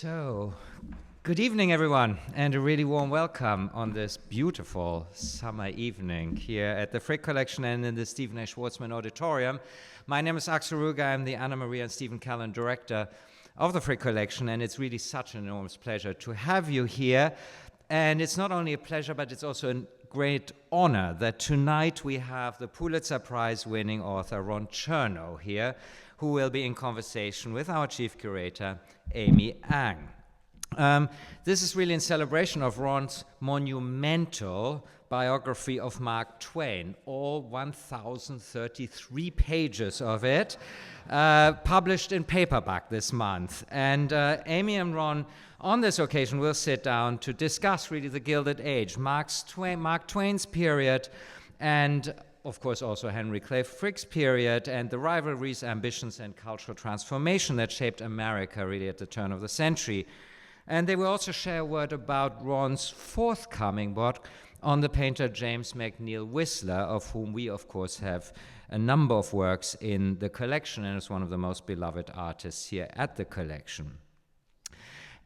So, good evening, everyone, and a really warm welcome on this beautiful summer evening here at the Frick Collection and in the Stephen A. Schwarzman Auditorium. My name is Axel Ruger. I'm the Anna Maria and Stephen Callan Director of the Frick Collection, and it's really such an enormous pleasure to have you here. And it's not only a pleasure, but it's also a great honor that tonight we have the Pulitzer Prize winning author Ron Chernow here, who will be in conversation with our chief curator, Aimee Ng. This is really in celebration of Ron's monumental biography of Mark Twain, all 1,033 pages of it, published in paperback this month. And Aimee and Ron, on this occasion, will sit down to discuss really the Gilded Age, Mark Twain's period, and of course also Henry Clay Frick's period, and the rivalries, ambitions, and cultural transformation that shaped America really at the turn of the century. And they will also share a word about Ron's forthcoming book on the painter James McNeill Whistler, of whom we, of course, have a number of works in the collection and is one of the most beloved artists here at the collection.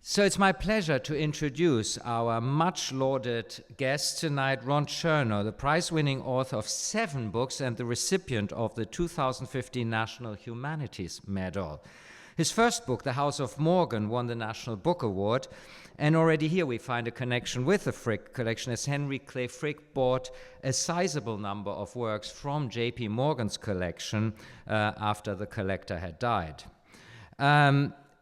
So it's my pleasure to introduce our much-lauded guest tonight, Ron Chernow, the prize-winning author of 7 books and the recipient of the 2015 National Humanities Medal. His first book, The House of Morgan, won the National Book Award, and already here we find a connection with the Frick collection, as Henry Clay Frick bought a sizable number of works from J.P. Morgan's collection after the collector had died.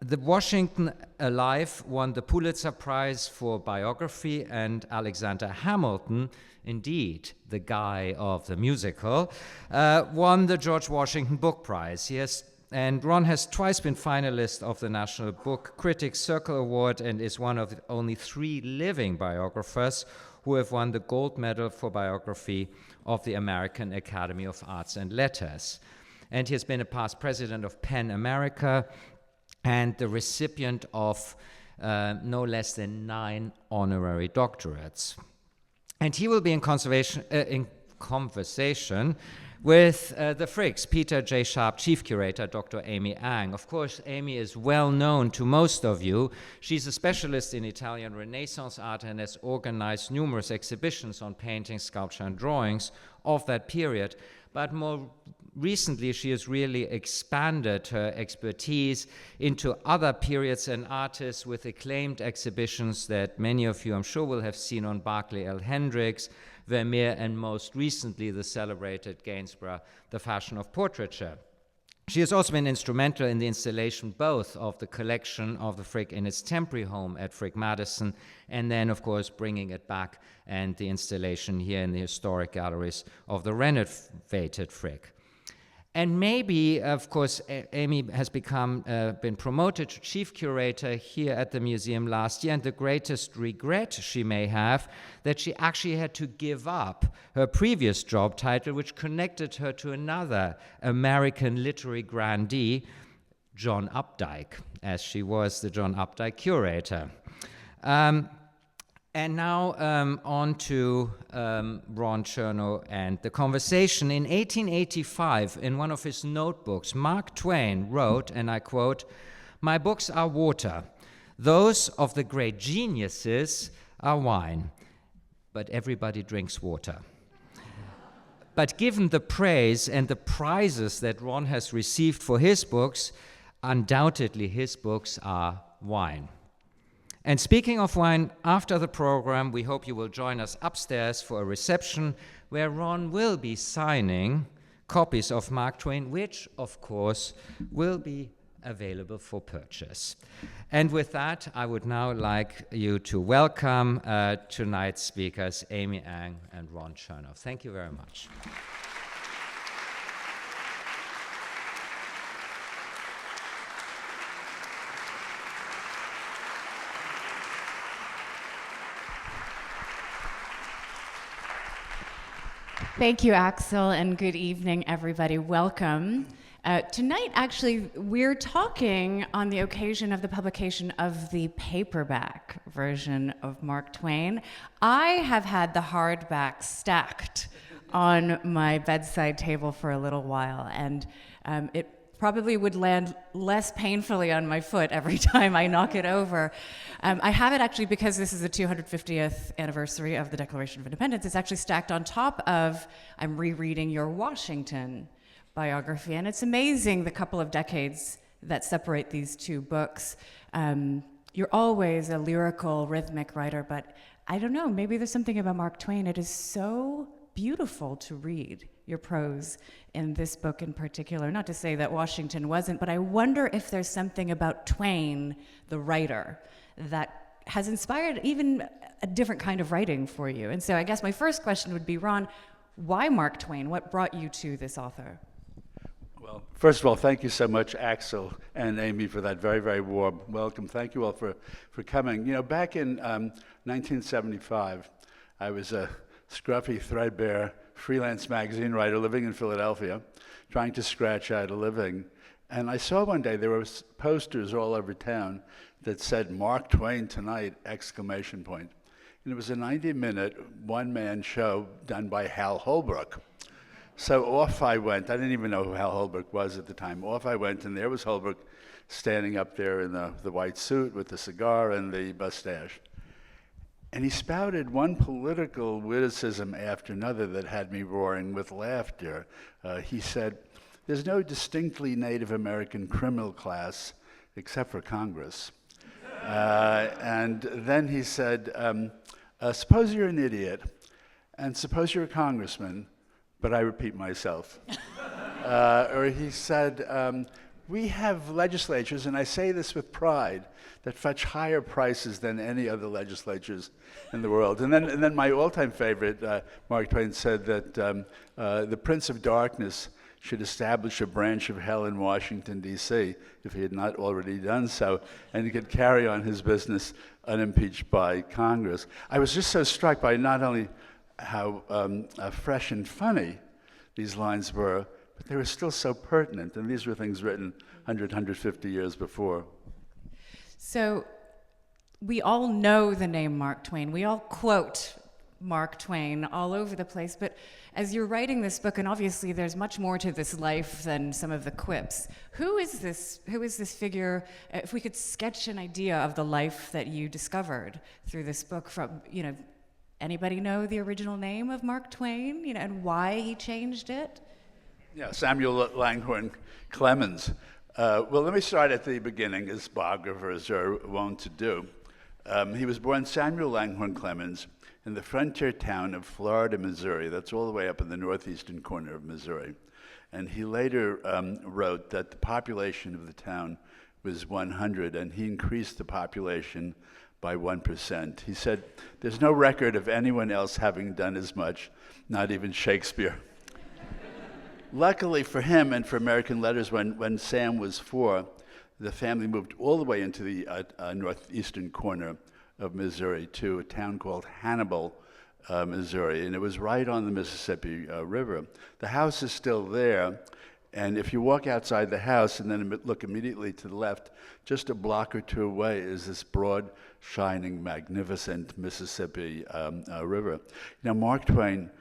The Washington Alive won the Pulitzer Prize for biography, and Alexander Hamilton, indeed the guy of the musical, won the George Washington Book Prize. And Ron has twice been finalist of the National Book Critics Circle Award and is one of the only 3 living biographers who have won the Gold Medal for Biography of the American Academy of Arts and Letters. And he has been a past president of PEN America and the recipient of no less than 9 honorary doctorates. And he will be in conversation with the Fricks, Peter Jay Sharp Chief Curator, Dr. Aimee Ng. Of course, Aimee is well known to most of you. She's a specialist in Italian Renaissance art and has organized numerous exhibitions on paintings, sculpture, and drawings of that period. But more recently, she has really expanded her expertise into other periods and artists with acclaimed exhibitions that many of you, I'm sure, will have seen on Barclay L. Hendricks, Vermeer, and most recently the celebrated Gainsborough, The Fashion of Portraiture. She has also been instrumental in the installation both of the collection of the Frick in its temporary home at Frick Madison, and then, of course, bringing it back and the installation here in the historic galleries of the renovated Frick. And maybe, of course, Aimee has been promoted to chief curator here at the museum last year, and the greatest regret she may have that she actually had to give up her previous job title, which connected her to another American literary grandee, John Updike, as she was the John Updike curator. And now on to Ron Chernow and the conversation. In 1885, in one of his notebooks, Mark Twain wrote, and I quote, "My books are water. Those of the great geniuses are wine. But everybody drinks water." But given the praise and the prizes that Ron has received for his books, undoubtedly his books are wine. And speaking of wine, after the program, we hope you will join us upstairs for a reception where Ron will be signing copies of Mark Twain, which, of course, will be available for purchase. And with that, I would now like you to welcome tonight's speakers, Aimee Ng and Ron Chernow. Thank you very much. Thank you, Axel, and good evening, everybody. Welcome. Tonight, actually, we're talking on the occasion of the publication of the paperback version of Mark Twain. I have had the hardback stacked on my bedside table for a little while, and it probably would land less painfully on my foot every time I knock it over. I have it actually because this is the 250th anniversary of the Declaration of Independence. It's actually stacked on top of, I'm rereading your Washington biography, and it's amazing the couple of decades that separate these two books. You're always a lyrical, rhythmic writer, but I don't know, maybe there's something about Mark Twain. It is so beautiful to read your prose in this book in particular. Not to say that Washington wasn't, but I wonder if there's something about Twain, the writer, that has inspired even a different kind of writing for you. And so I guess my first question would be, Ron, why Mark Twain? What brought you to this author? Well, first of all, thank you so much, Axel and Aimee, for that very, very warm welcome. Thank you all for coming. You know, back in 1975, I was a scruffy, threadbare freelance magazine writer living in Philadelphia, trying to scratch out a living. And I saw one day there were posters all over town that said, "Mark Twain tonight!" exclamation point. And it was a 90-minute, one-man show done by Hal Holbrook. So off I went. I didn't even know who Hal Holbrook was at the time. Off I went, and there was Holbrook standing up there in the white suit with the cigar and the mustache. And he spouted one political witticism after another that had me roaring with laughter. He said, "There's no distinctly Native American criminal class except for Congress." And then he said, "Suppose you're an idiot, and suppose you're a congressman, but I repeat myself." Or he said, "We have legislatures, and I say this with pride, that fetch higher prices than any other legislatures in the world." And then my all-time favorite, Mark Twain, said that the Prince of Darkness should establish a branch of hell in Washington, D.C., if he had not already done so, and he could carry on his business unimpeached by Congress. I was just so struck by not only how fresh and funny these lines were, but they were still so pertinent, and these were things written 100, 150 years before. So we all know the name Mark Twain. We all quote Mark Twain all over the place, but as you're writing this book, and obviously there's much more to this life than some of the quips, who is this figure? If we could sketch an idea of the life that you discovered through this book, from, anybody know the original name of Mark Twain, and why he changed it? Yeah, Samuel Langhorne Clemens. Well, let me start at the beginning, as biographers are wont to do. He was born Samuel Langhorne Clemens in the frontier town of Florida, Missouri. That's all the way up in the northeastern corner of Missouri. And he later wrote that the population of the town was 100, and he increased the population by 1%. He said, "There's no record of anyone else having done as much, not even Shakespeare." Luckily for him and for American letters, when Sam was 4, the family moved all the way into the northeastern corner of Missouri to a town called Hannibal, Missouri, and it was right on the Mississippi River. The house is still there, and if you walk outside the house and then look immediately to the left, just a block or two away is this broad, shining, magnificent Mississippi River. Mark Twain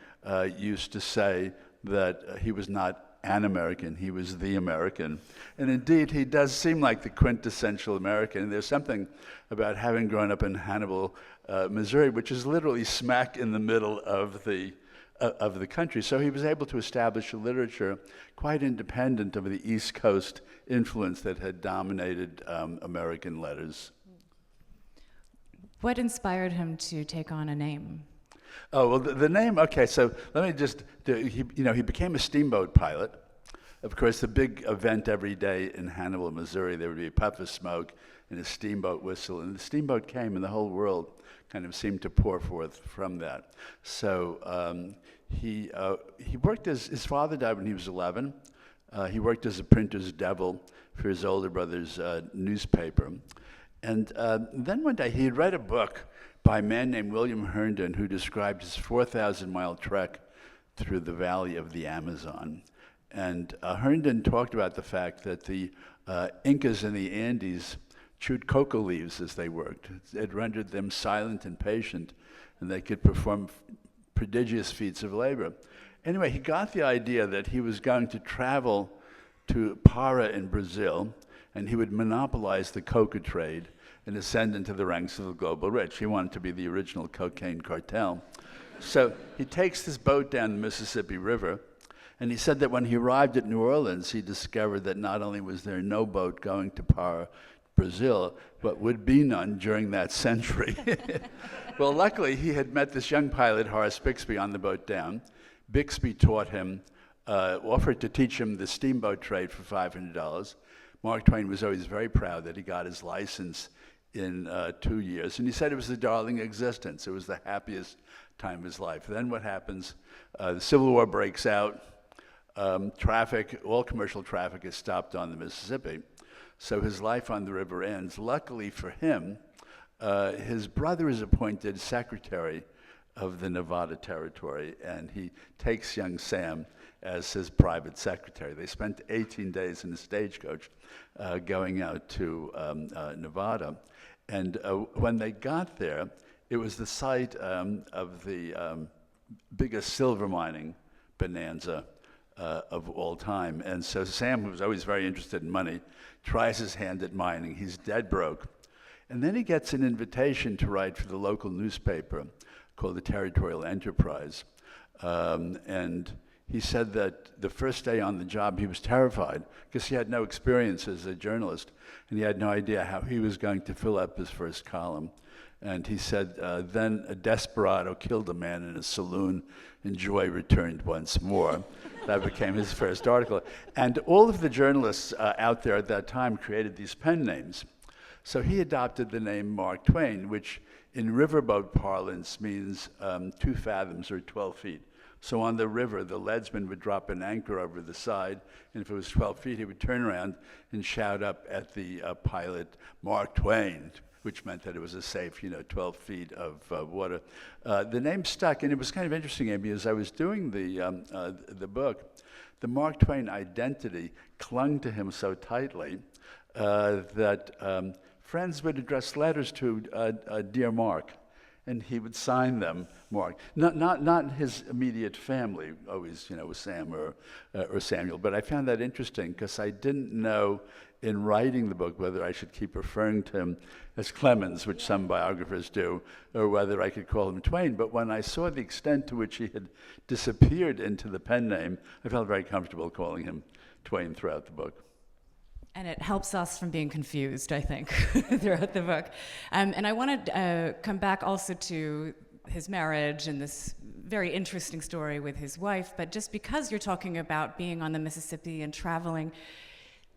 used to say that he was not an American, he was the American. And indeed, he does seem like the quintessential American. And there's something about having grown up in Hannibal, Missouri, which is literally smack in the middle of the country. So he was able to establish a literature quite independent of the East Coast influence that had dominated American letters. What inspired him to take on a name? Oh, well, the name, okay, so let me just, he became a steamboat pilot. Of course, the big event every day in Hannibal, Missouri, there would be a puff of smoke and a steamboat whistle, and the steamboat came and the whole world kind of seemed to pour forth from that. So he worked his father died when he was 11. He worked as a printer's devil for his older brother's newspaper. And then one day he had read a book by a man named William Herndon, who described his 4,000-mile trek through the valley of the Amazon. And Herndon talked about the fact that the Incas in the Andes chewed coca leaves as they worked. It rendered them silent and patient, and they could perform prodigious feats of labor. Anyway, he got the idea that he was going to travel to Para in Brazil, and he would monopolize the coca trade and ascend into the ranks of the global rich. He wanted to be the original cocaine cartel. So he takes this boat down the Mississippi River, and he said that when he arrived at New Orleans, he discovered that not only was there no boat going to Para, Brazil, but would be none during that century. Well, luckily, he had met this young pilot, Horace Bixby, on the boat down. Bixby taught him, offered to teach him the steamboat trade for $500. Mark Twain was always very proud that he got his license in 2 years. And he said it was a darling existence. It was the happiest time of his life. Then what happens? The Civil War breaks out. Traffic, all commercial traffic is stopped on the Mississippi. So his life on the river ends. Luckily for him, his brother is appointed secretary of the Nevada Territory, and he takes young Sam as his private secretary. They spent 18 days in a stagecoach going out to Nevada. And when they got there, it was the site of the biggest silver mining bonanza of all time. And so Sam, who was always very interested in money, tries his hand at mining. He's dead broke. And then he gets an invitation to write for the local newspaper called the Territorial Enterprise. And he said that the first day on the job he was terrified because he had no experience as a journalist, and he had no idea how he was going to fill up his first column. And he said, then a desperado killed a man in a saloon, and joy returned once more. That became his first article. And all of the journalists out there at that time created these pen names. So he adopted the name Mark Twain, which in riverboat parlance means 2 fathoms or 12 feet. So on the river, the leadsman would drop an anchor over the side, and if it was 12 feet, he would turn around and shout up at the pilot, "Mark Twain," which meant that it was a safe, 12 feet of water. The name stuck, and it was kind of interesting, Aimee, as I was doing the book, the Mark Twain identity clung to him so tightly that friends would address letters to Dear Mark, and he would sign them Mark. Not his immediate family, always, with Sam or Samuel, but I found that interesting because I didn't know in writing the book whether I should keep referring to him as Clemens, which some biographers do, or whether I could call him Twain. But when I saw the extent to which he had disappeared into the pen name, I felt very comfortable calling him Twain throughout the book. And it helps us from being confused, I think, throughout the book. And I want to come back also to his marriage and this very interesting story with his wife. But just because you're talking about being on the Mississippi and traveling,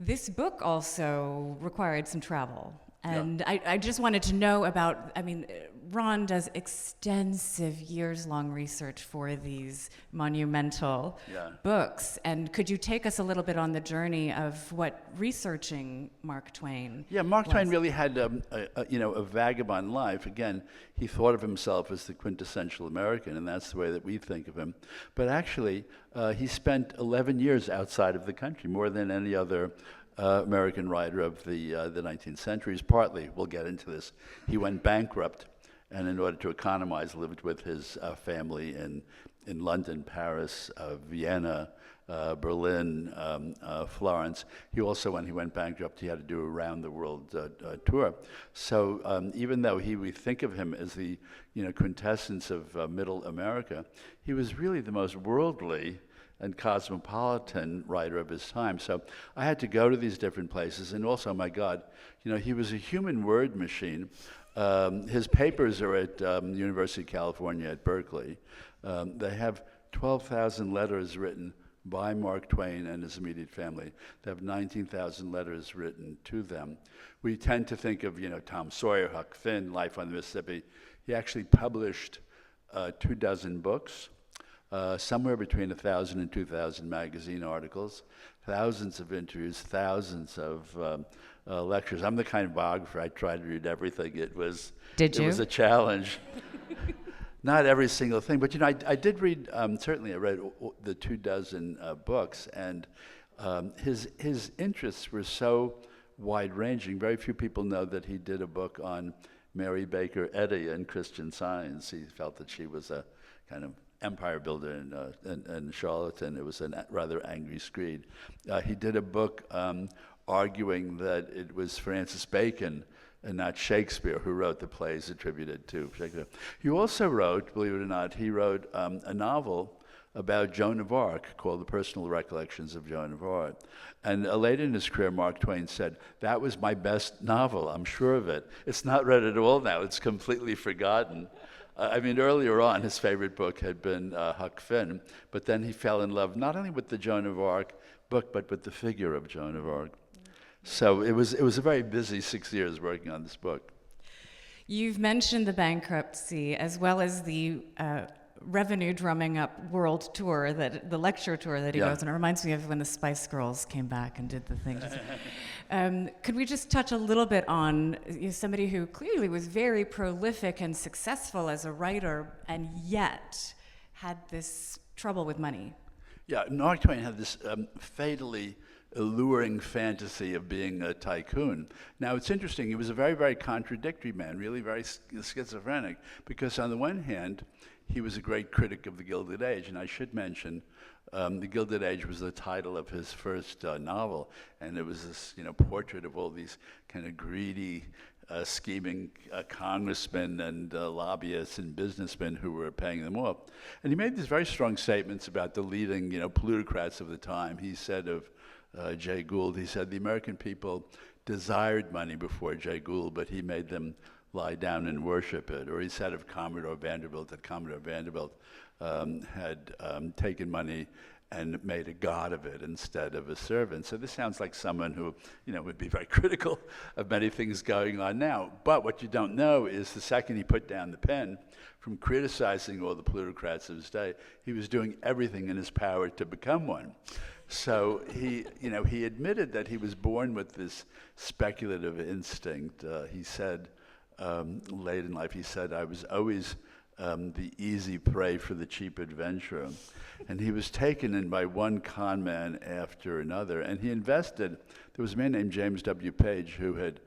this book also required some travel. And yeah. I just wanted to know about, Ron does extensive years-long research for these monumental books. And could you take us a little bit on the journey of what researching Mark Twain Yeah, Mark Twain really had a vagabond life. Again, he thought of himself as the quintessential American, and that's the way that we think of him. But actually, he spent 11 years outside of the country, more than any other American writer of the 19th century. Partly, we'll get into this, he went bankrupt, and in order to economize, lived with his family in London, Paris, Vienna, Berlin, Florence. He also, when he went bankrupt, he had to do a round-the-world tour. So even though we think of him as the quintessence of Middle America, he was really the most worldly and cosmopolitan writer of his time. So I had to go to these different places, and also, my God, he was a human word machine. His papers are at University of California at Berkeley. They have 12,000 letters written by Mark Twain and his immediate family. They have 19,000 letters written to them. We tend to think of, Tom Sawyer, Huck Finn, Life on the Mississippi. He actually published 24 books. Somewhere between 1,000 and 2,000 magazine articles, thousands of interviews, thousands of lectures. I'm the kind of biographer, I try to read everything. It was a challenge. Not every single thing, but I did read, certainly I read the 24 books, and his interests were so wide-ranging. Very few people know that he did a book on Mary Baker Eddy and Christian Science. He felt that she was a kind of empire builder in Charlottetown. It was a rather angry screed. He did a book arguing that it was Francis Bacon and not Shakespeare who wrote the plays attributed to Shakespeare. He also wrote, believe it or not, he wrote a novel about Joan of Arc called The Personal Recollections of Joan of Arc. And later in his career, Mark Twain said, that was my best novel, I'm sure of it. It's not read at all now, it's completely forgotten. I mean, earlier on, his favorite book had been Huck Finn, but then he fell in love not only with the Joan of Arc book, but with the figure of Joan of Arc. So it was a very busy 6 years working on this book. You've mentioned the bankruptcy as well as the revenue drumming up world tour, the lecture tour that he goes on. It reminds me of when the Spice Girls came back and did the thing. Could we just touch a little bit on somebody who clearly was very prolific and successful as a writer and yet had this trouble with money? Yeah, Mark Twain had this fatally alluring fantasy of being a tycoon. Now, it's interesting, he was a very, very contradictory man, really very schizophrenic, because on the one hand, he was a great critic of the Gilded Age, and I should mention, The Gilded Age was the title of his first novel, and it was this, portrait of all these kind of greedy, scheming congressmen and lobbyists and businessmen who were paying them off. And he made these very strong statements about the leading, plutocrats of the time. He said of Jay Gould, he said, the American people desired money before Jay Gould, but he made them lie down and worship it. Or he said of Commodore Vanderbilt that Commodore Vanderbilt had taken money and made a god of it instead of a servant. So this sounds like someone who, would be very critical of many things going on now. But what you don't know is the second he put down the pen from criticizing all the plutocrats of his day, he was doing everything in his power to become one. So he admitted that he was born with this speculative instinct. He said, late in life, he said, I was always the easy prey for the cheap adventurer. And he was taken in by one con man after another. And he invested, there was a man named James W. Page who had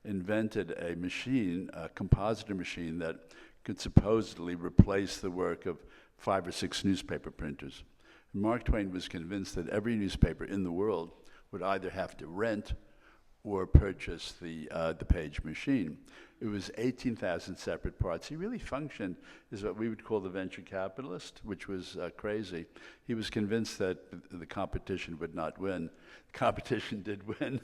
invented a machine, a compositor machine that could supposedly replace the work of 5 or 6 newspaper printers. And Mark Twain was convinced that every newspaper in the world would either have to rent or purchase the Page machine. It was 18,000 separate parts. He really functioned as what we would call the venture capitalist, which was crazy. He was convinced that the competition would not win. The competition did win.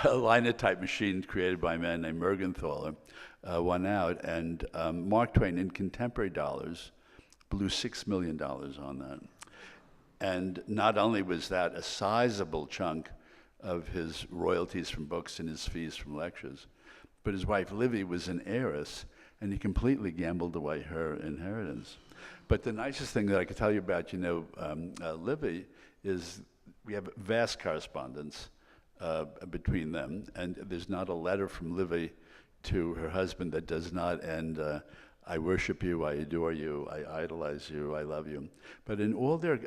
A linotype machine created by a man named Mergenthaler won out, and Mark Twain, in contemporary dollars, blew $6 million on that. And not only was that a sizable chunk of his royalties from books and his fees from lectures, but his wife Livy was an heiress, and he completely gambled away her inheritance. But the nicest thing that I could tell you about, Livy, is we have vast correspondence between them, and there's not a letter from Livy to her husband that does not end, I worship you, I adore you, I idolize you, I love you. But in all their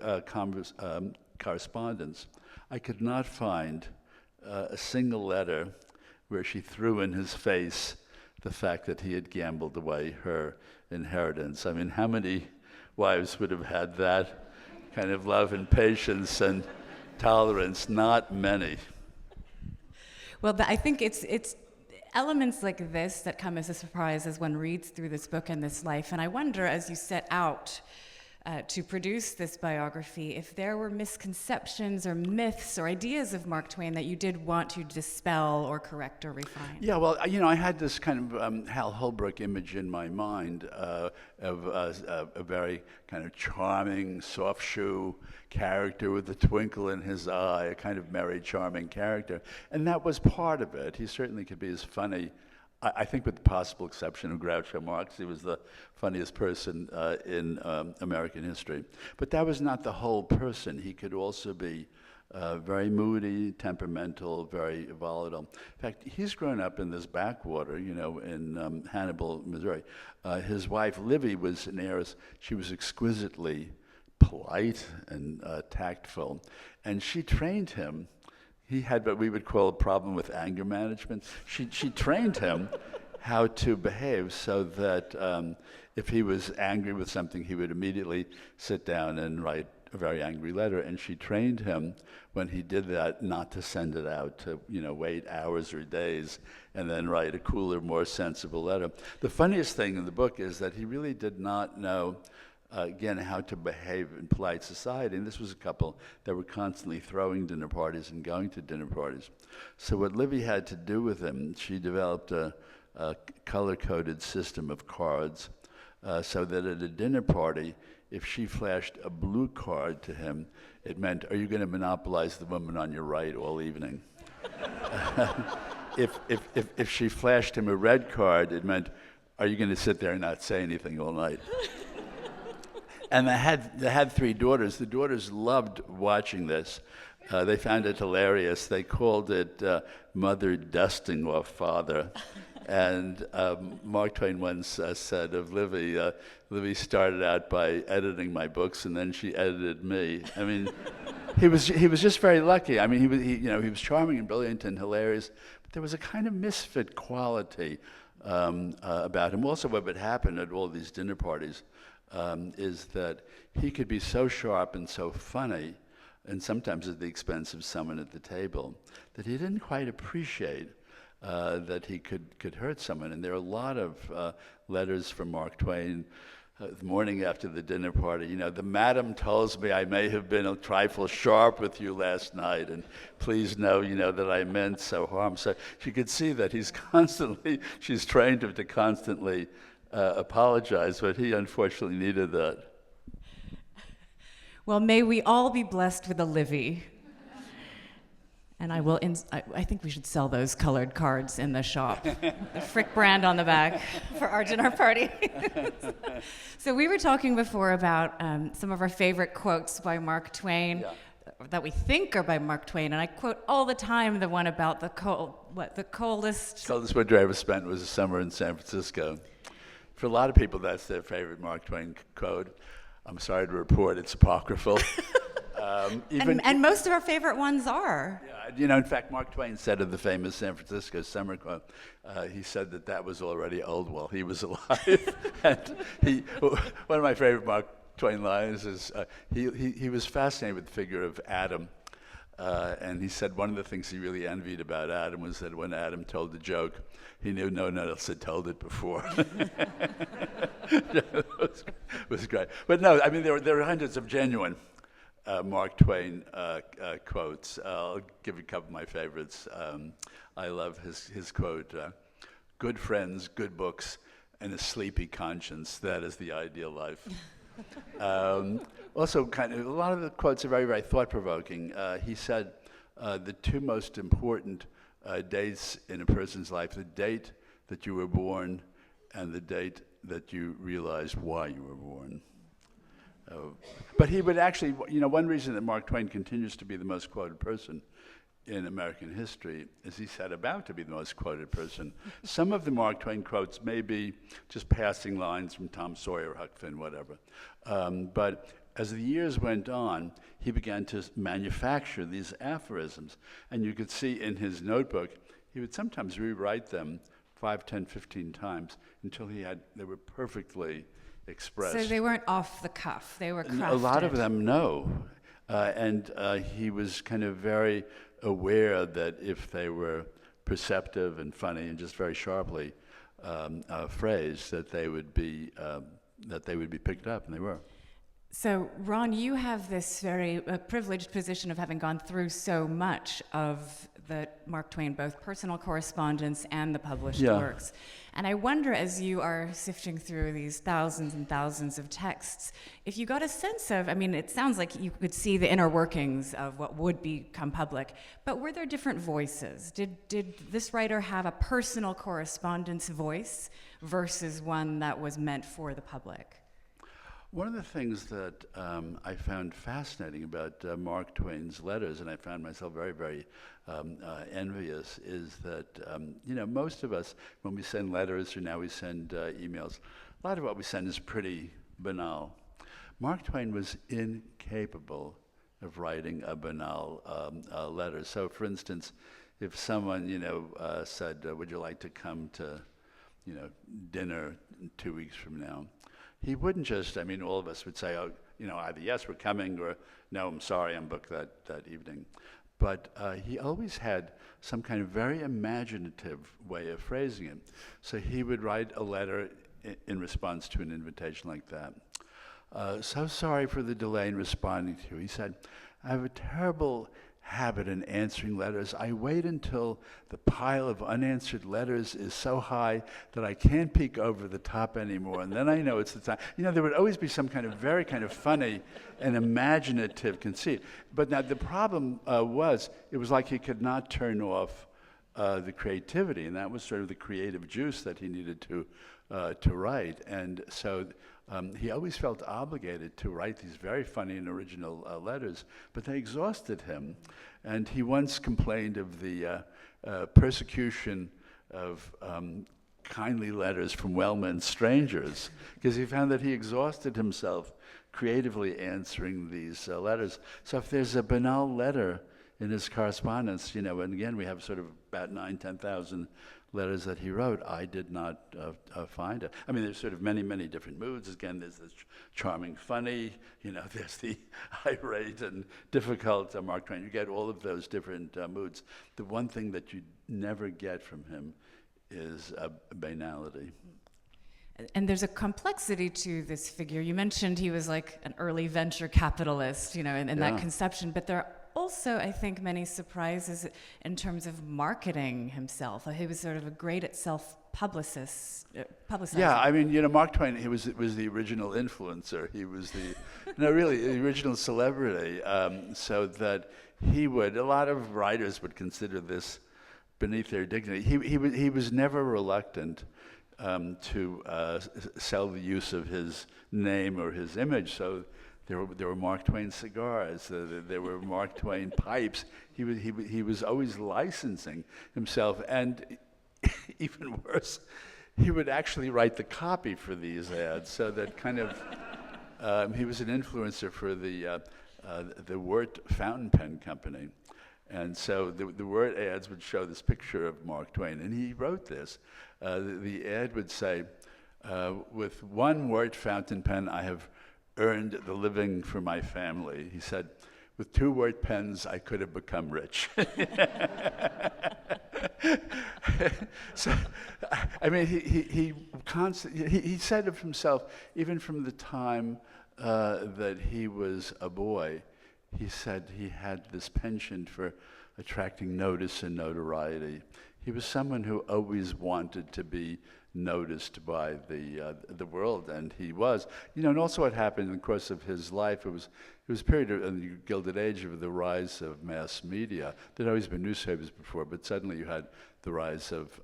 correspondence, I could not find a single letter where she threw in his face the fact that he had gambled away her inheritance. I mean, how many wives would have had that kind of love and patience and tolerance? Not many. Well, I think it's elements like this that come as a surprise as one reads through this book and this life. And I wonder, as you set out to produce this biography, if there were misconceptions or myths or ideas of Mark Twain that you did want to dispel or correct or refine. Yeah, well, I had this kind of Hal Holbrook image in my mind of a very kind of charming, soft shoe character with a twinkle in his eye, a kind of merry, charming character. And that was part of it. He certainly could be as funny, I think with the possible exception of Groucho Marx. He was the funniest person in American history. But that was not the whole person. He could also be very moody, temperamental, very volatile. In fact, he's grown up in this backwater, in Hannibal, Missouri. His wife, Livy, was an heiress. She was exquisitely polite and tactful. And she trained him. He had what we would call a problem with anger management. She trained him how to behave so that if he was angry with something, he would immediately sit down and write a very angry letter. And she trained him when he did that not to send it out, to wait hours or days and then write a cooler, more sensible letter. The funniest thing in the book is that he really did not know again, how to behave in polite society. And this was a couple that were constantly throwing dinner parties and going to dinner parties. So what Livy had to do with him, she developed a color-coded system of cards so that at a dinner party, if she flashed a blue card to him, it meant, are you going to monopolize the woman on your right all evening? If she flashed him a red card, it meant, are you going to sit there and not say anything all night? And they had 3 daughters. The daughters loved watching this. They found it hilarious. They called it Mother Dusting Off Father. And Mark Twain once said of Livy, Livy started out by editing my books, and then she edited me. I mean, he was just very lucky. I mean, he was charming and brilliant and hilarious, but there was a kind of misfit quality about him. Also, what would happen at all these dinner parties is that he could be so sharp and so funny, and sometimes at the expense of someone at the table, that he didn't quite appreciate that he could hurt someone. And there are a lot of letters from Mark Twain the morning after the dinner party. The madam tells me I may have been a trifle sharp with you last night, and please know, that I meant so harm. So you could see that she's trained him to constantly apologize, but he unfortunately needed that. Well, may we all be blessed with a Livy. And I think we should sell those colored cards in the shop. The Frick brand on the back for our dinner party. So we were talking before about some of our favorite quotes by Mark Twain that we think are by Mark Twain. And I quote all the time the one about the coldest winter I ever spent was a summer in San Francisco. For a lot of people, that's their favorite Mark Twain quote. I'm sorry to report it's apocryphal. And most of our favorite ones are. Yeah, in fact, Mark Twain said of the famous San Francisco summer quote, he said that was already old while he was alive. And one of my favorite Mark Twain lines is, he was fascinated with the figure of Adam. And he said one of the things he really envied about Adam was that when Adam told the joke, he knew no one else had told it before. It was great. But no, I mean, there are hundreds of genuine Mark Twain quotes. I'll give you a couple of my favorites. I love his quote, good friends, good books, and a sleepy conscience. That is the ideal life. Also, a lot of the quotes are very, very thought-provoking. He said the 2 most important dates in a person's life, the date that you were born and the date that you realized why you were born. But he would actually, one reason that Mark Twain continues to be the most quoted person in American history is he's about to be the most quoted person. Some of the Mark Twain quotes may be just passing lines from Tom Sawyer, Huck Finn, whatever. But as the years went on, he began to manufacture these aphorisms. And you could see in his notebook, he would sometimes rewrite them 5, 10, 15 times until they were perfectly expressed. So they weren't off the cuff, they were crafted. A lot of them, no. And he was kind of very aware that if they were perceptive and funny and just very sharply phrased, that they would be picked up, and they were. So, Ron, you have this very privileged position of having gone through so much of the Mark Twain, both personal correspondence and the published works. And I wonder, as you are sifting through these thousands and thousands of texts, if you got a sense of, it sounds like you could see the inner workings of what would become public, but were there different voices? Did this writer have a personal correspondence voice versus one that was meant for the public? One of the things that I found fascinating about Mark Twain's letters, and I found myself very, very envious, is that, most of us, when we send letters or now we send emails, a lot of what we send is pretty banal. Mark Twain was incapable of writing a banal letter. So, for instance, if someone, said, would you like to come to dinner 2 weeks from now, he wouldn't just, all of us would say, oh, either yes, we're coming, or no, I'm sorry, I'm booked that evening. But he always had some kind of very imaginative way of phrasing it. So he would write a letter in response to an invitation like that. So sorry for the delay in responding to you. He said, I have a terrible habit in answering letters. I wait until the pile of unanswered letters is so high that I can't peek over the top anymore, and then I know it's the time. There would always be some kind of very kind of funny and imaginative conceit. But now the problem was, it was like he could not turn off the creativity, and that was sort of the creative juice that he needed to write. And so he always felt obligated to write these very funny and original letters, but they exhausted him. And he once complained of the persecution of kindly letters from well-meant strangers, because he found that he exhausted himself creatively answering these letters. So if there's a banal letter in his correspondence, and again, we have sort of about 10,000 letters that he wrote, I did not find it. There's sort of many, many different moods. Again, there's this charming, funny, there's the irate and difficult Mark Twain. You get all of those different moods. The one thing that you never get from him is banality. And there's a complexity to this figure. You mentioned he was like an early venture capitalist, in that conception, but there are also, I think, many surprises in terms of marketing himself. He was sort of a great at publicizing. Yeah, Mark Twain, he was the original influencer. He was the original celebrity. So that a lot of writers would consider this beneath their dignity. He was never reluctant to sell the use of his name or his image. So there were Mark Twain cigars. There were Mark Twain pipes. He was always licensing himself, and even worse, he would actually write the copy for these ads. So that kind of he was an influencer for the Wirt fountain pen company, and so the Wirt ads would show this picture of Mark Twain, and he wrote this. The ad would say, "With one Wirt fountain pen, I have earned the living for my family." He said, with 2 Wirt pens, I could have become rich. So, he said of himself, even from the time that he was a boy, he said he had this penchant for attracting notice and notoriety. He was someone who always wanted to be noticed by the world, and he was. And also what happened in the course of his life, it was a period in the Gilded Age of the rise of mass media. There'd always been newspapers before, but suddenly you had the rise of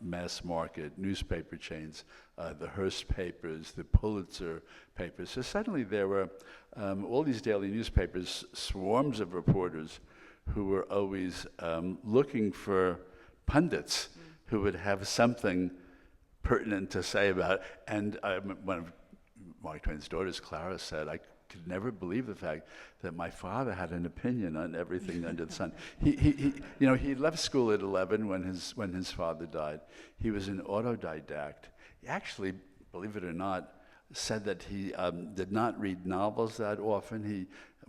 mass market newspaper chains, the Hearst papers, the Pulitzer papers. So suddenly there were all these daily newspapers, swarms of reporters who were always looking for pundits who would have something pertinent to say about it. And one of Mark Twain's daughters, Clara, said, I could never believe the fact that my father had an opinion on everything under the sun. He left school at 11 when his father died. He was an autodidact. He actually, believe it or not, said that he did not read novels that often.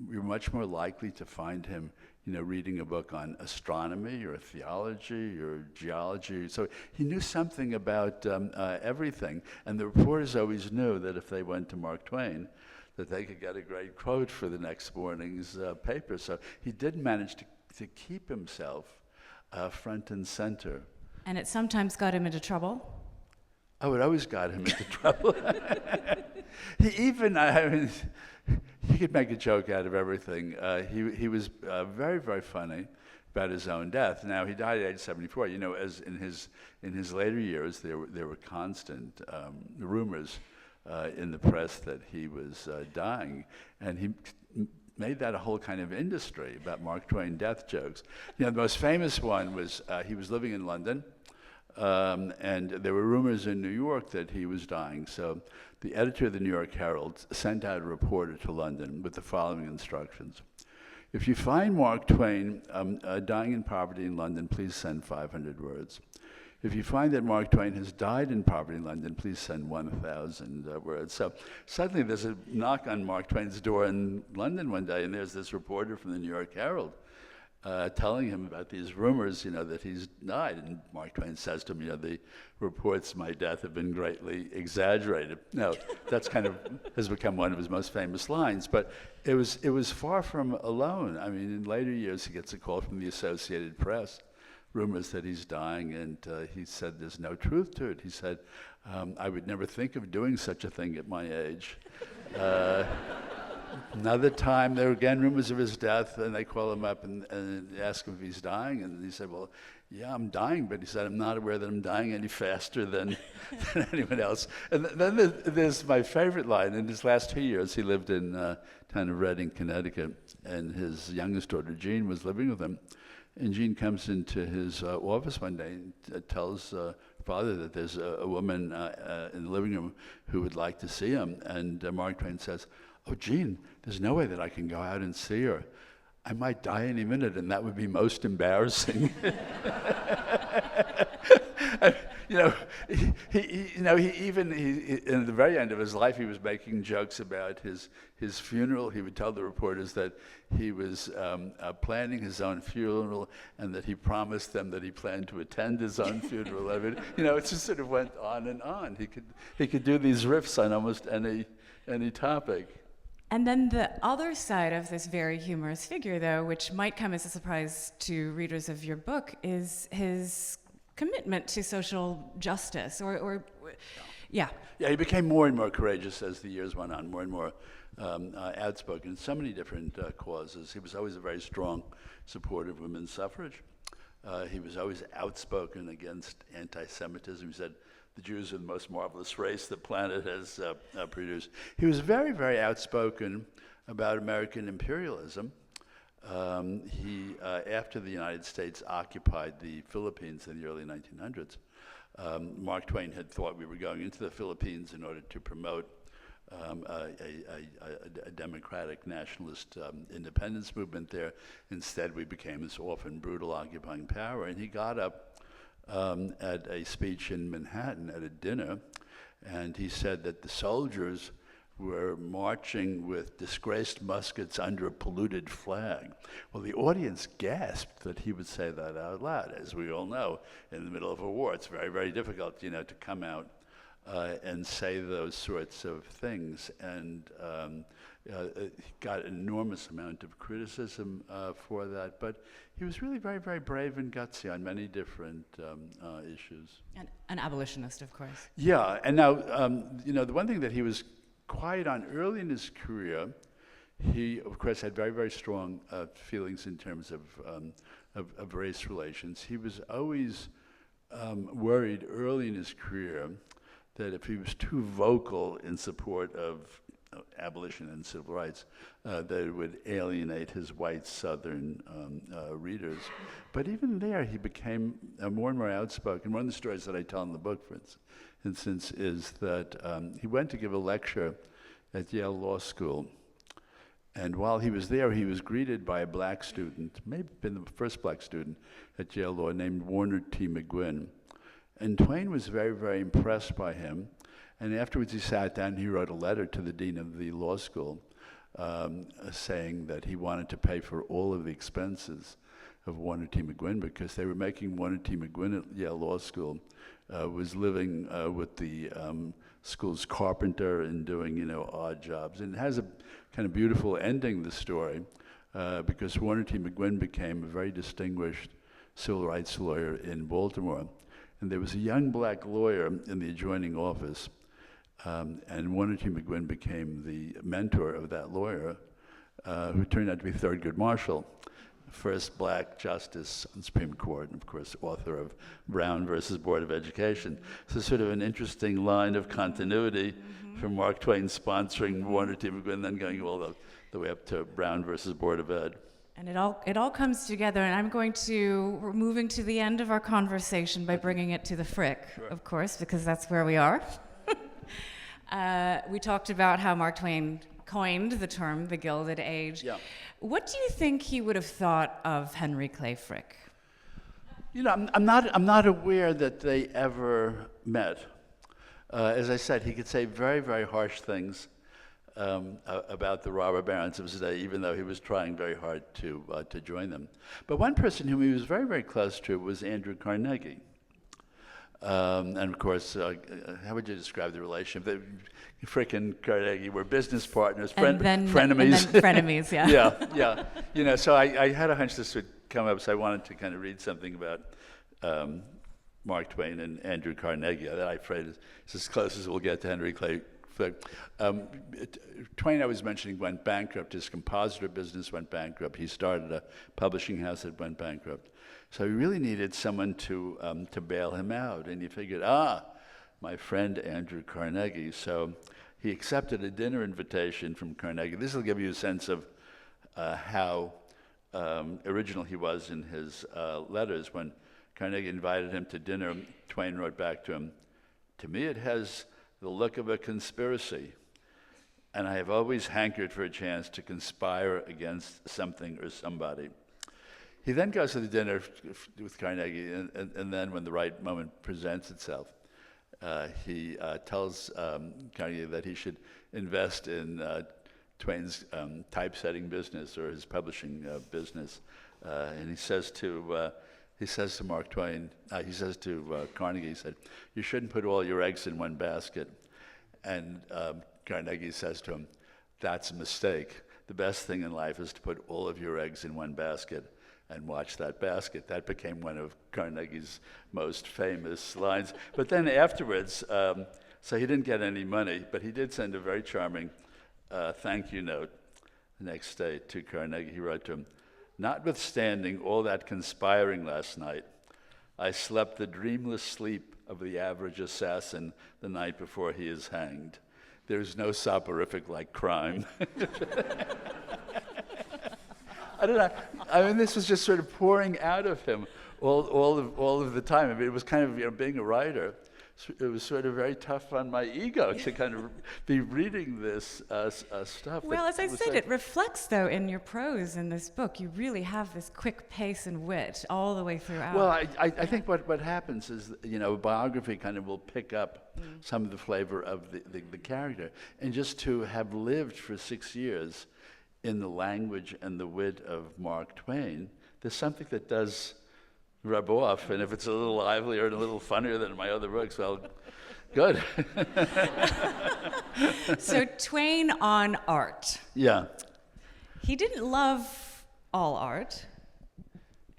You're much more likely to find him reading a book on astronomy or theology or geology. So he knew something about everything. And the reporters always knew that if they went to Mark Twain, that they could get a great quote for the next morning's paper. So he did manage to keep himself front and center. And it sometimes got him into trouble? Oh, it always got him into trouble. He could make a joke out of everything. He was very, very funny about his own death. Now, he died at age 74. As in his later years, there were constant rumors in the press that he was dying, and he made that a whole kind of industry about Mark Twain death jokes. The most famous one was he was living in London, and there were rumors in New York that he was dying. So the editor of the New York Herald sent out a reporter to London with the following instructions. If you find Mark Twain dying in poverty in London, please send 500 words. if you find that Mark Twain has died in poverty in London, please send 1,000 words. So suddenly there's a knock on Mark Twain's door in London one day, and there's this reporter from the New York Herald telling him about these rumors, that he's died. And Mark Twain says to him, the reports of my death have been greatly exaggerated. Now, that's has become one of his most famous lines, but it was far from alone. I mean, in later years, he gets a call from the Associated Press, rumors that he's dying, and he said there's no truth to it. He said, I would never think of doing such a thing at my age. Another time, there were again rumors of his death, and they call him up and ask him if he's dying, and he said, well, yeah, I'm dying, but he said, I'm not aware that I'm dying any faster than anyone else. And then there's my favorite line. In his last 2 years, he lived in town of Reading, Connecticut, and his youngest daughter, Jean, was living with him. And Jean comes into his office one day and tells father that there's a woman in the living room who would like to see him. And Mark Twain says, oh, Jean, there's no way that I can go out and see her. I might die any minute, and that would be most embarrassing. He in the very end of his life, he was making jokes about his funeral. He would tell the reporters that he was planning his own funeral, and that he promised them that he planned to attend his own funeral. I mean, it just sort of went on and on. He could do these riffs on almost any topic. And then the other side of this very humorous figure, though, which might come as a surprise to readers of your book, is his commitment to social justice, Yeah, he became more and more courageous as the years went on, more and more outspoken in so many different causes. He was always a very strong supporter of women's suffrage. He was always outspoken against anti-Semitism. He said, the Jews are the most marvelous race the planet has produced. He was very, very outspoken about American imperialism. After the United States occupied the Philippines in the early 1900s, Mark Twain had thought we were going into the Philippines in order to promote a democratic nationalist independence movement there. Instead, we became this often brutal occupying power, and he got up at a speech in Manhattan at a dinner, and he said that the soldiers were marching with disgraced muskets under a polluted flag. Well, the audience gasped that he would say that out loud. As we all know, in the middle of a war, it's very, very difficult, to come out and say those sorts of things. And he got an enormous amount of criticism for that. But he was really very, very brave and gutsy on many different issues. And an abolitionist, of course. Yeah, and now, the one thing that he was quiet on early in his career, he, of course, had very, very strong feelings in terms of race relations. He was always worried early in his career that if he was too vocal in support of abolition and civil rights, that it would alienate his white Southern readers. But even there, he became more and more outspoken. One of the stories that I tell in the book, for instance, is that he went to give a lecture at Yale Law School. And while he was there, he was greeted by a black student, maybe been the first black student at Yale Law, named Warner T. McGuinn. And Twain was very, very impressed by him. And afterwards he sat down and he wrote a letter to the dean of the law school saying that he wanted to pay for all of the expenses of Warner T. McGuinn, because they were making Warner T. McGuinn at Yale Law School was living with the school's carpenter and doing, odd jobs. And it has a kind of beautiful ending, the story, because Warner T. McGuinn became a very distinguished civil rights lawyer in Baltimore. And there was a young black lawyer in the adjoining office, and Warner T. McGuinn became the mentor of that lawyer, who turned out to be Thurgood Marshall, first black justice on the Supreme Court, and of course, author of Brown versus Board of Education. So sort of an interesting line of continuity from Mark Twain sponsoring Warner T. McGuinn, then going all the way up to Brown versus Board of Ed. And it all comes together, and we're moving to the end of our conversation by bringing it to the Frick, sure. Of course, because that's where we are. We talked about how Mark Twain coined the term the Gilded Age. Yeah. What do you think he would have thought of Henry Clay Frick? You know, I'm not aware that they ever met. As I said, he could say very, very harsh things about the robber barons of his day, even though he was trying very hard to join them. But one person whom he was very, very close to was Andrew Carnegie. And of course, how would you describe the relationship? Frick and Carnegie were business partners, frenemies. And then frenemies, yeah. Yeah. You know, so I had a hunch this would come up, so I wanted to kind of read something about Mark Twain and Andrew Carnegie. That I'm afraid is as close as we'll get to Henry Clay. Twain, I was mentioning, went bankrupt. His compositor business went bankrupt. He started a publishing house that went bankrupt. So he really needed someone to bail him out. And he figured, my friend Andrew Carnegie. So he accepted a dinner invitation from Carnegie. This will give you a sense of how original he was in his letters. When Carnegie invited him to dinner, Twain wrote back to him, "To me it has the look of a conspiracy, and I have always hankered for a chance to conspire against something or somebody." He then goes to the dinner with Carnegie, and then when the right moment presents itself, he tells Carnegie that he should invest in Twain's typesetting business or his publishing business, and he says to Mark Twain, he says to Carnegie, he said, "You shouldn't put all your eggs in one basket." And Carnegie says to him, "That's a mistake. The best thing in life is to put all of your eggs in one basket and watch that basket." That became one of Carnegie's most famous lines. But then afterwards, so he didn't get any money, but he did send a very charming thank you note the next day to Carnegie. He wrote to him, "Notwithstanding all that conspiring last night, I slept the dreamless sleep of the average assassin the night before he is hanged. There's no soporific like crime." I don't know. I mean, this was just sort of pouring out of him all of the time. I mean, it was kind of, you know, being a writer, it was sort of very tough on my ego to kind of be reading this stuff. Well, as I said, it reflects, though, in your prose in this book. You really have this quick pace and wit all the way throughout. Well, I think what happens is, you know, biography kind of will pick up some of the flavor of the character. And just to have lived for 6 years in the language and the wit of Mark Twain, there's something that does rub off, and if it's a little livelier and a little funnier than my other books, well, good. So Twain on art. Yeah. He didn't love all art.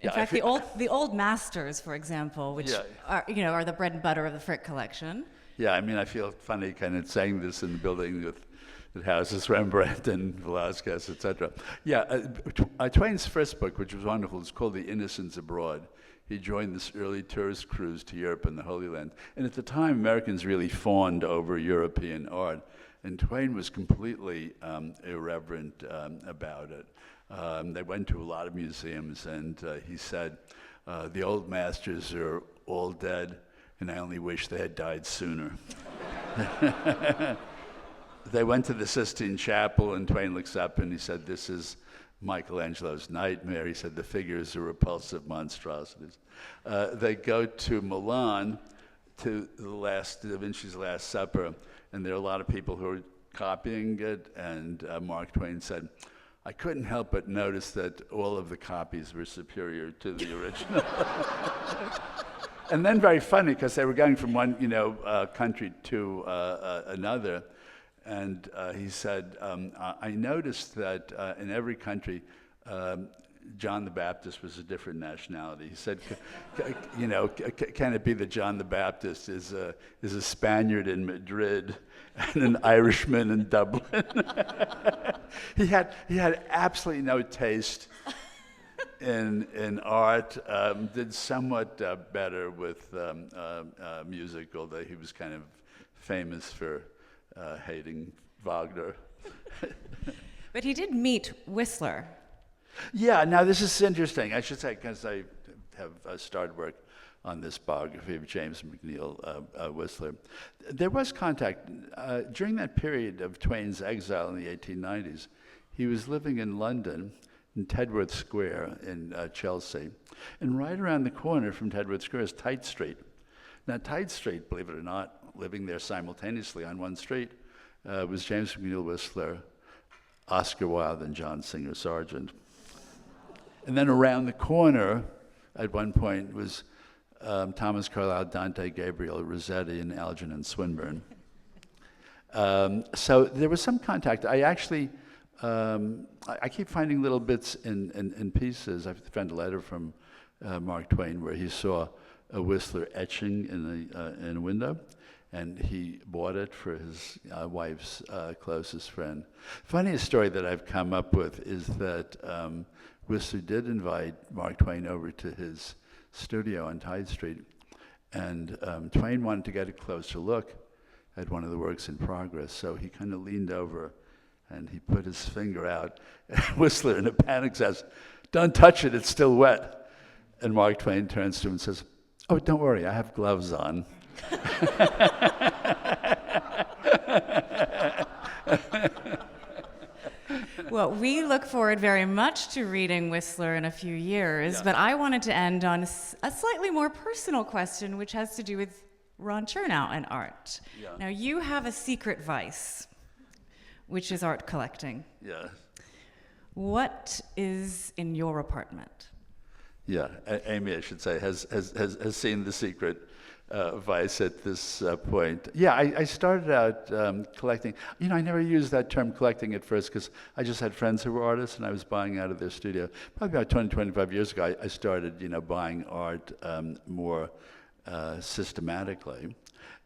In Yeah, fact, the old masters, for example, which are the bread and butter of the Frick collection. Yeah, I mean, I feel funny kind of saying this in the building that houses Rembrandt and Velázquez, etc. Yeah, Twain's first book, which was wonderful, is called The Innocents Abroad. He joined this early tourist cruise to Europe and the Holy Land. And at the time, Americans really fawned over European art. And Twain was completely irreverent about it. They went to a lot of museums, and he said, "The old masters are all dead, and I only wish they had died sooner." They went to the Sistine Chapel, and Twain looks up and he said, "This is Michelangelo's nightmare." He said, "The figures are repulsive monstrosities." They go to Milan to Da Vinci's Last Supper, and there are a lot of people who are copying it, and Mark Twain said, "I couldn't help but notice that all of the copies were superior to the original." And then very funny, because they were going from one country to another, and he said, "I noticed that in every country, John the Baptist was a different nationality." He said, "Can it be that John the Baptist is a Spaniard in Madrid and an Irishman in Dublin?" He had absolutely no taste in art. Did somewhat better with music, although he was kind of famous for hating Wagner. But he did meet Whistler. Yeah, now this is interesting. I should say, because I have started work on this biography of James McNeill Whistler. There was contact. During that period of Twain's exile in the 1890s, he was living in London, in Tedworth Square in Chelsea. And right around the corner from Tedworth Square is Tite Street. Now, Tite Street, believe it or not, living there simultaneously on one street, was James McNeill Whistler, Oscar Wilde, and John Singer Sargent. And then around the corner, at one point, was Thomas Carlyle, Dante Gabriel, Rossetti, and Algernon Swinburne. So there was some contact. I actually, I keep finding little bits in pieces. I found a letter from Mark Twain where he saw a Whistler etching in a window, and he bought it for his wife's closest friend. Funniest story that I've come up with is that Whistler did invite Mark Twain over to his studio on Tide Street, and Twain wanted to get a closer look at one of the works in progress, so he kind of leaned over and he put his finger out, and Whistler in a panic says, "Don't touch it, it's still wet." And Mark Twain turns to him and says, "Oh, don't worry, I have gloves on." Well, we look forward very much to reading Whistler in a few years, but I wanted to end on a slightly more personal question, which has to do with Ron Chernow and art. Yeah. Now, you have a secret vice, which is art collecting. Yeah. What is in your apartment? Yeah, Amy, I should say, has seen the secret vice at this point. Yeah, I started out collecting. You know, I never used that term collecting at first because I just had friends who were artists and I was buying out of their studio. Probably about 20, 25 years ago, I started, buying art more systematically.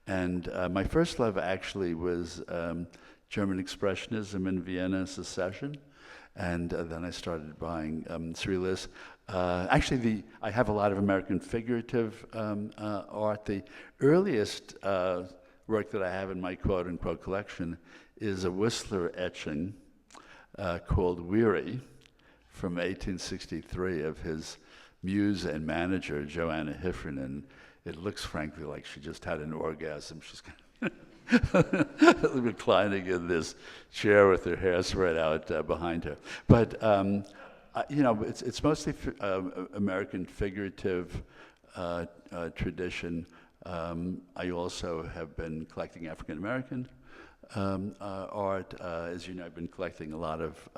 And my first love actually was German Expressionism in Vienna Secession. And then I started buying surrealists. Actually, I have a lot of American figurative art. The earliest work that I have in my quote-unquote collection is a Whistler etching called Weary from 1863 of his muse and manager, Joanna Heffernan. It looks, frankly, like she just had an orgasm. She's kind of reclining in this chair with her hair spread out behind her. But it's mostly American figurative tradition. I also have been collecting African American art. As you know, I've been collecting a lot of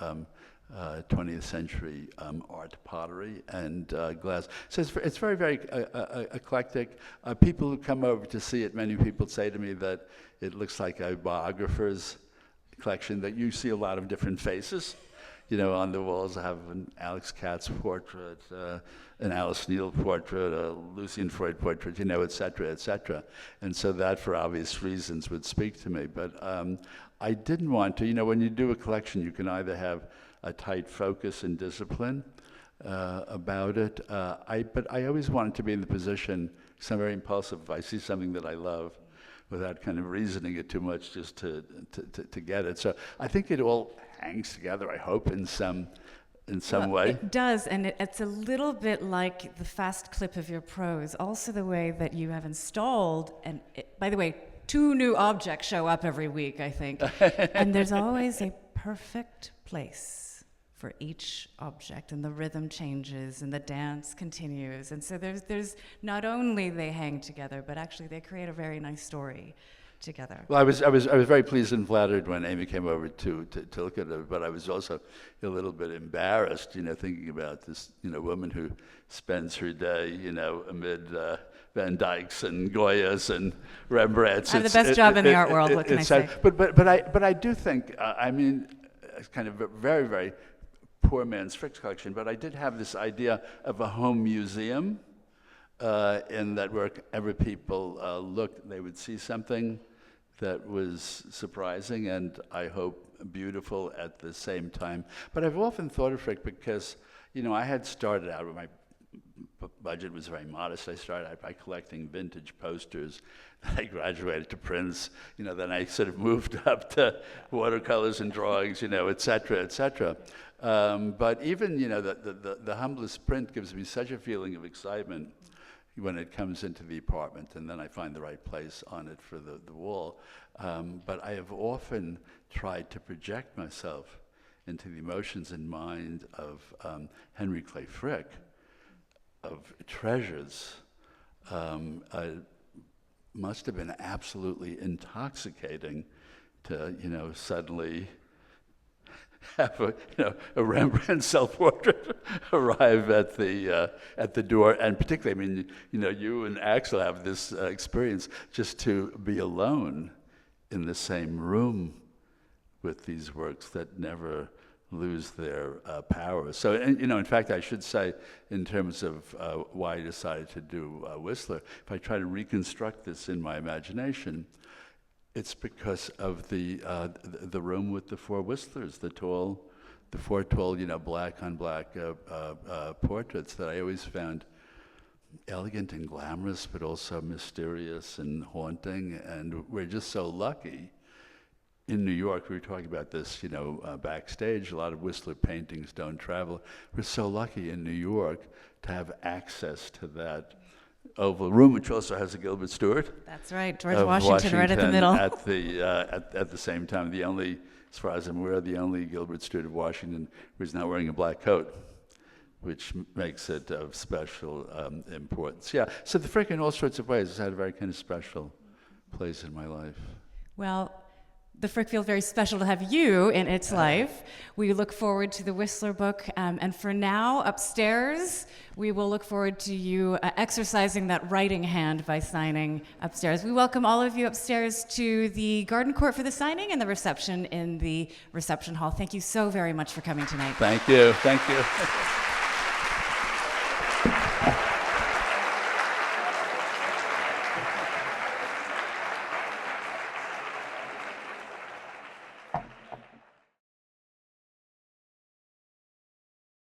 20th century art pottery and glass. So it's very, very eclectic. People who come over to see it, many people say to me that it looks like a biographer's collection, that you see a lot of different faces. On the walls I have an Alex Katz portrait, an Alice Neal portrait, a Lucian Freud portrait, et cetera, et cetera. And so that, for obvious reasons, would speak to me. But I didn't want to, when you do a collection, you can either have a tight focus and discipline about it. But I always wanted to be in the position, because I'm very impulsive, if I see something that I love, without kind of reasoning it too much, just to get it. So I think it all hangs together, I hope, in some way. It does, and it's a little bit like the fast clip of your prose. Also the way that you have installed, and by the way, 2 new objects show up every week, I think. And there's always a perfect place for each object, and the rhythm changes and the dance continues. And so there's not only they hang together, but actually they create a very nice story together. Well, I was very pleased and flattered when Amy came over to look at it, but I was also a little bit embarrassed, thinking about this, woman who spends her day, amid Van Dycks and Goyas and Rembrandts. I have the best job in the art world. What can I say? But I do think, it's kind of a very, very poor man's Frick's collection, but I did have this idea of a home museum in that wherever people looked, they would see something that was surprising and, I hope, beautiful at the same time. But I've often thought of Frick because, I had started out with my budget was very modest. I started out by collecting vintage posters. I graduated to prints. Then I sort of moved up to watercolors and drawings, et cetera, et cetera. But even, the humblest print gives me such a feeling of excitement when it comes into the apartment, and then I find the right place on it for the wall. But I have often tried to project myself into the emotions and mind of Henry Clay Frick, of treasures, must have been absolutely intoxicating to, suddenly have a Rembrandt self-portrait arrive at the door, and particularly, you and Axel have this experience just to be alone in the same room with these works that never lose their power. So, in fact, I should say, in terms of why I decided to do Whistler, if I try to reconstruct this in my imagination, it's because of the room with the four Whistlers, the four tall, black on black portraits that I always found elegant and glamorous, but also mysterious and haunting. And we're just so lucky. In New York, we were talking about this, backstage. A lot of Whistler paintings don't travel. We're so lucky in New York to have access to that Oval Room, which also has a Gilbert Stuart. That's right, George Washington right at the middle. At the same time, as far as I'm aware, the only Gilbert Stuart of Washington who's not wearing a black coat, which makes it of special importance. Yeah, so the Frick in all sorts of ways has had a very kind of special place in my life. Well, the Frick feels very special to have you in its life. We look forward to the Whistler book. And for now, upstairs, we will look forward to you exercising that writing hand by signing upstairs. We welcome all of you upstairs to the Garden Court for the signing and the reception in the reception hall. Thank you so very much for coming tonight. Thank you. Thank you.